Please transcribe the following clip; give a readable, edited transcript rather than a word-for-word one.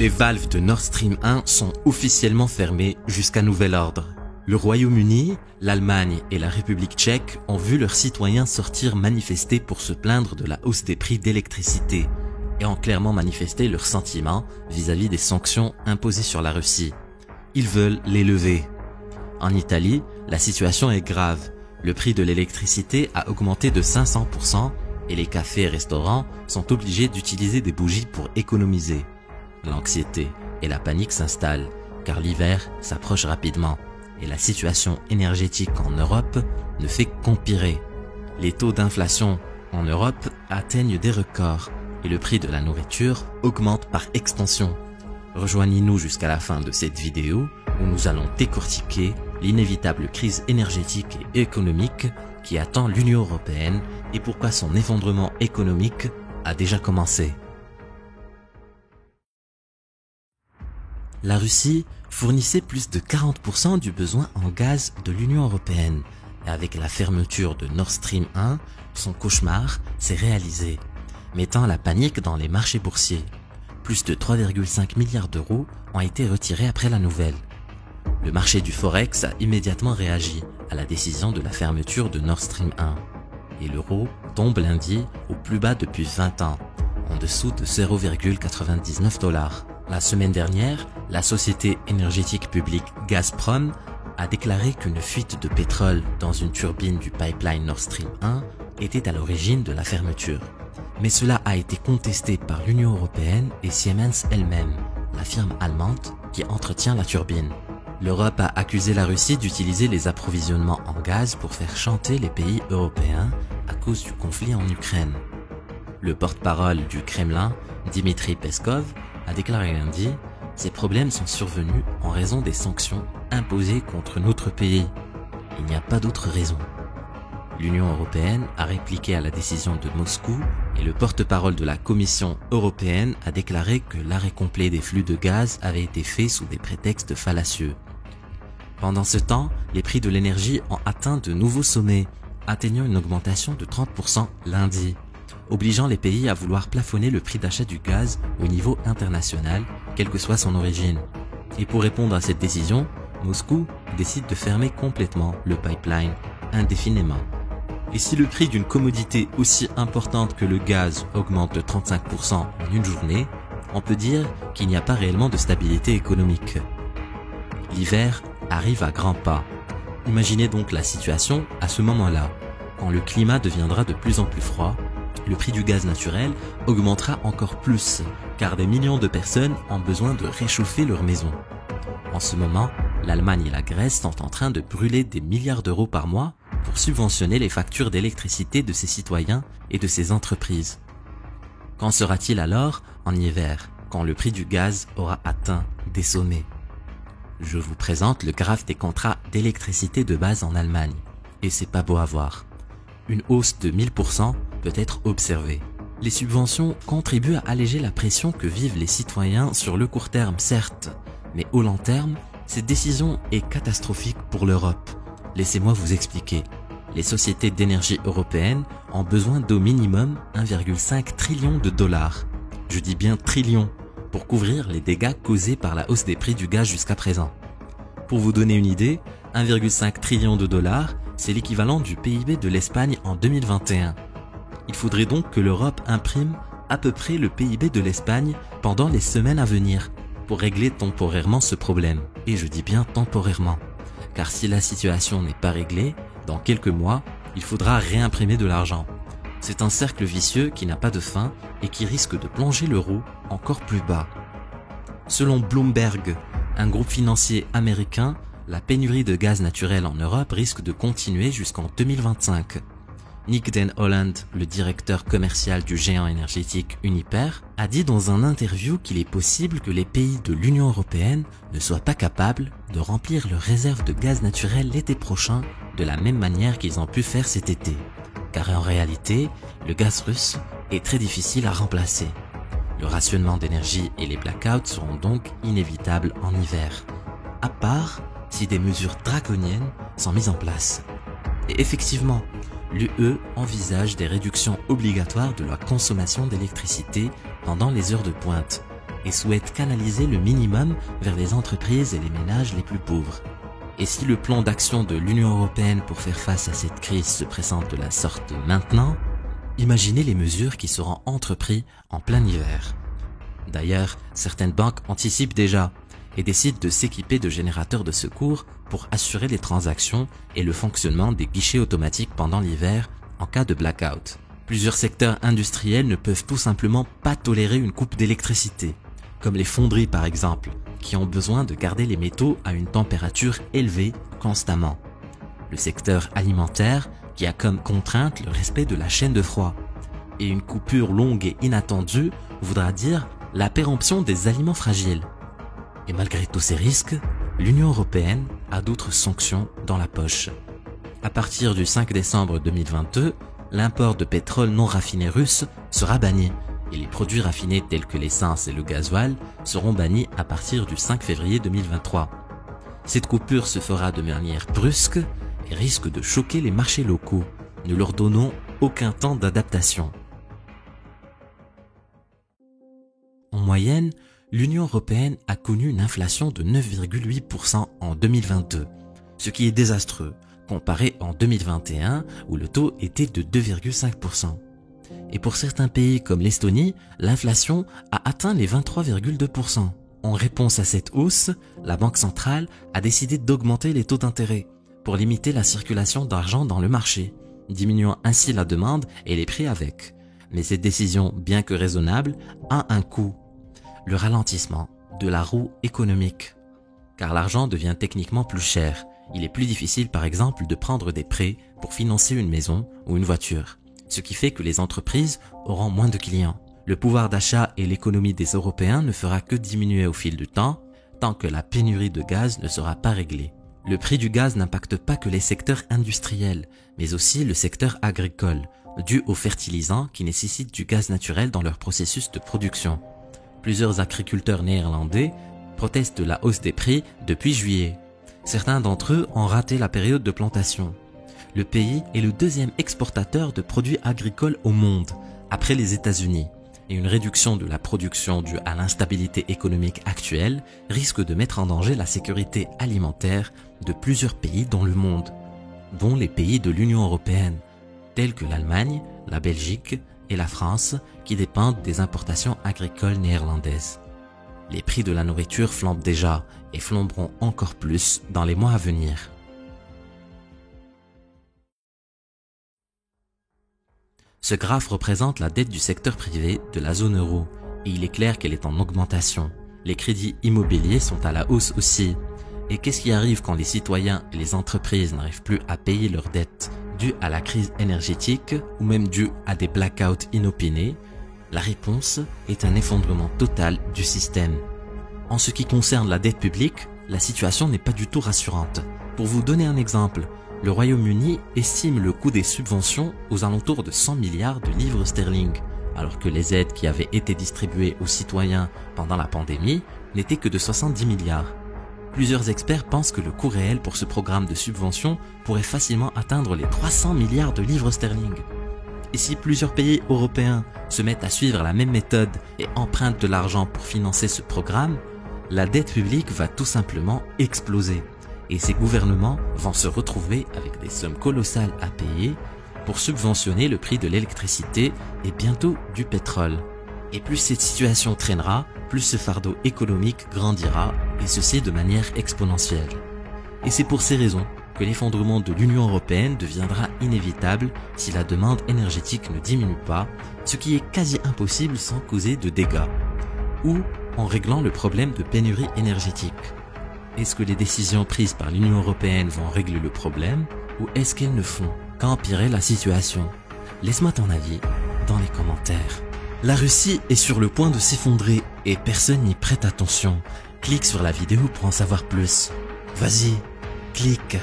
Les valves de Nord Stream 1 sont officiellement fermées jusqu'à nouvel ordre. Le Royaume-Uni, l'Allemagne et la République tchèque ont vu leurs citoyens sortir manifester pour se plaindre de la hausse des prix d'électricité et ont clairement manifesté leurs sentiments vis-à-vis des sanctions imposées sur la Russie. Ils veulent les lever. En Italie, la situation est grave. Le prix de l'électricité a augmenté de 500% et les cafés et restaurants sont obligés d'utiliser des bougies pour économiser. L'anxiété et la panique s'installent car l'hiver s'approche rapidement et la situation énergétique en Europe ne fait qu'empirer. Les taux d'inflation en Europe atteignent des records et le prix de la nourriture augmente par extension. Rejoignez-nous jusqu'à la fin de cette vidéo où nous allons décortiquer l'inévitable crise énergétique et économique qui attend l'Union européenne et pourquoi son effondrement économique a déjà commencé. La Russie fournissait plus de 40% du besoin en gaz de l'Union européenne. Et avec la fermeture de Nord Stream 1, son cauchemar s'est réalisé, mettant la panique dans les marchés boursiers. Plus de 3,5 milliards d'euros ont été retirés après la nouvelle. Le marché du Forex a immédiatement réagi à la décision de la fermeture de Nord Stream 1. Et l'euro tombe lundi au plus bas depuis 20 ans, en dessous de 0,99 $. La semaine dernière, la société énergétique publique Gazprom a déclaré qu'une fuite de pétrole dans une turbine du pipeline Nord Stream 1 était à l'origine de la fermeture. Mais cela a été contesté par l'Union européenne et Siemens elle-même, la firme allemande qui entretient la turbine. L'Europe a accusé la Russie d'utiliser les approvisionnements en gaz pour faire chanter les pays européens à cause du conflit en Ukraine. Le porte-parole du Kremlin, Dmitry Peskov, a déclaré lundi « Ces problèmes sont survenus en raison des sanctions imposées contre notre pays. Il n'y a pas d'autre raison. » L'Union européenne a répliqué à la décision de Moscou et le porte-parole de la Commission européenne a déclaré que l'arrêt complet des flux de gaz avait été fait sous des prétextes fallacieux. Pendant ce temps, les prix de l'énergie ont atteint de nouveaux sommets, atteignant une augmentation de 30% lundi, obligeant les pays à vouloir plafonner le prix d'achat du gaz au niveau international, quelle que soit son origine. Et pour répondre à cette décision, Moscou décide de fermer complètement le pipeline indéfiniment. Et si le prix d'une commodité aussi importante que le gaz augmente de 35% en une journée, on peut dire qu'il n'y a pas réellement de stabilité économique. L'hiver arrive à grands pas. Imaginez donc la situation à ce moment-là, quand le climat deviendra de plus en plus froid. Le prix du gaz naturel augmentera encore plus, car des millions de personnes ont besoin de réchauffer leur maison. En ce moment, l'Allemagne et la Grèce sont en train de brûler des milliards d'euros par mois pour subventionner les factures d'électricité de ses citoyens et de ses entreprises. Qu'en sera-t-il alors en hiver, quand le prix du gaz aura atteint des sommets? Je vous présente le graphe des contrats d'électricité de base en Allemagne, et c'est pas beau à voir. Une hausse de 1000% peut être observée. Les subventions contribuent à alléger la pression que vivent les citoyens sur le court terme, certes, mais au long terme, cette décision est catastrophique pour l'Europe. Laissez-moi vous expliquer. Les sociétés d'énergie européennes ont besoin d'au minimum 1,5 trillion de dollars. Je dis bien trillion, pour couvrir les dégâts causés par la hausse des prix du gaz jusqu'à présent. Pour vous donner une idée, 1,5 trillion de dollars, c'est l'équivalent du PIB de l'Espagne en 2021. Il faudrait donc que l'Europe imprime à peu près le PIB de l'Espagne pendant les semaines à venir pour régler temporairement ce problème. Et je dis bien temporairement, car si la situation n'est pas réglée, dans quelques mois, il faudra réimprimer de l'argent. C'est un cercle vicieux qui n'a pas de fin et qui risque de plonger l'euro encore plus bas. Selon Bloomberg, un groupe financier américain, la pénurie de gaz naturel en Europe risque de continuer jusqu'en 2025. Nick Den Holland, le directeur commercial du géant énergétique Uniper, a dit dans un interview qu'il est possible que les pays de l'Union européenne ne soient pas capables de remplir leurs réserves de gaz naturel l'été prochain de la même manière qu'ils ont pu faire cet été. Car en réalité, le gaz russe est très difficile à remplacer. Le rationnement d'énergie et les blackouts seront donc inévitables en hiver, à part si des mesures draconiennes sont mises en place. Et effectivement, l'UE envisage des réductions obligatoires de la consommation d'électricité pendant les heures de pointe, et souhaite canaliser le minimum vers les entreprises et les ménages les plus pauvres. Et si le plan d'action de l'Union européenne pour faire face à cette crise se présente de la sorte maintenant, imaginez les mesures qui seront entreprises en plein hiver. D'ailleurs, certaines banques anticipent déjà et décident de s'équiper de générateurs de secours pour assurer les transactions et le fonctionnement des guichets automatiques pendant l'hiver en cas de blackout. Plusieurs secteurs industriels ne peuvent tout simplement pas tolérer une coupe d'électricité, comme les fonderies par exemple, qui ont besoin de garder les métaux à une température élevée constamment. Le secteur alimentaire, qui a comme contrainte le respect de la chaîne de froid. Et une coupure longue et inattendue voudra dire la péremption des aliments fragiles. Et malgré tous ces risques, l'Union européenne a d'autres sanctions dans la poche. À partir du 5 décembre 2022, l'import de pétrole non raffiné russe sera banni et les produits raffinés tels que l'essence et le gasoil seront bannis à partir du 5 février 2023. Cette coupure se fera de manière brusque et risque de choquer les marchés locaux, ne leur donnant aucun temps d'adaptation. En moyenne, l'Union européenne a connu une inflation de 9,8% en 2022, ce qui est désastreux, comparé en 2021 où le taux était de 2,5%. Et pour certains pays comme l'Estonie, l'inflation a atteint les 23,2%. En réponse à cette hausse, la Banque centrale a décidé d'augmenter les taux d'intérêt pour limiter la circulation d'argent dans le marché, diminuant ainsi la demande et les prix avec. Mais cette décision, bien que raisonnable, a un coût. Le ralentissement de la roue économique. Car l'argent devient techniquement plus cher. Il est plus difficile par exemple de prendre des prêts pour financer une maison ou une voiture, ce qui fait que les entreprises auront moins de clients. Le pouvoir d'achat et l'économie des Européens ne fera que diminuer au fil du temps, tant que la pénurie de gaz ne sera pas réglée. Le prix du gaz n'impacte pas que les secteurs industriels, mais aussi le secteur agricole, dû aux fertilisants qui nécessitent du gaz naturel dans leur processus de production. Plusieurs agriculteurs néerlandais protestent de la hausse des prix depuis juillet. Certains d'entre eux ont raté la période de plantation. Le pays est le deuxième exportateur de produits agricoles au monde, après les États-Unis. Et une réduction de la production due à l'instabilité économique actuelle risque de mettre en danger la sécurité alimentaire de plusieurs pays dans le monde, dont les pays de l'Union européenne, tels que l'Allemagne, la Belgique et la France, qui dépendent des importations agricoles néerlandaises. Les prix de la nourriture flambent déjà et flamberont encore plus dans les mois à venir. Ce graphe représente la dette du secteur privé de la zone euro et il est clair qu'elle est en augmentation. Les crédits immobiliers sont à la hausse aussi. Et qu'est-ce qui arrive quand les citoyens et les entreprises n'arrivent plus à payer leurs dettes dues à la crise énergétique ou même dues à des blackouts inopinés? La réponse est un effondrement total du système. En ce qui concerne la dette publique, la situation n'est pas du tout rassurante. Pour vous donner un exemple, le Royaume-Uni estime le coût des subventions aux alentours de 100 milliards de livres sterling, alors que les aides qui avaient été distribuées aux citoyens pendant la pandémie n'étaient que de 70 milliards. Plusieurs experts pensent que le coût réel pour ce programme de subvention pourrait facilement atteindre les 300 milliards de livres sterling. Et si plusieurs pays européens se mettent à suivre la même méthode et empruntent de l'argent pour financer ce programme, la dette publique va tout simplement exploser. Et ces gouvernements vont se retrouver avec des sommes colossales à payer pour subventionner le prix de l'électricité et bientôt du pétrole. Et plus cette situation traînera, plus ce fardeau économique grandira, et ceci de manière exponentielle. Et c'est pour ces raisons que l'effondrement de l'Union européenne deviendra inévitable si la demande énergétique ne diminue pas, ce qui est quasi impossible sans causer de dégâts, ou en réglant le problème de pénurie énergétique. Est-ce que les décisions prises par l'Union européenne vont régler le problème ou est-ce qu'elles ne font qu'empirer la situation? Laisse-moi ton avis dans les commentaires. La Russie est sur le point de s'effondrer et personne n'y prête attention. Clique sur la vidéo pour en savoir plus. Vas-y, clique.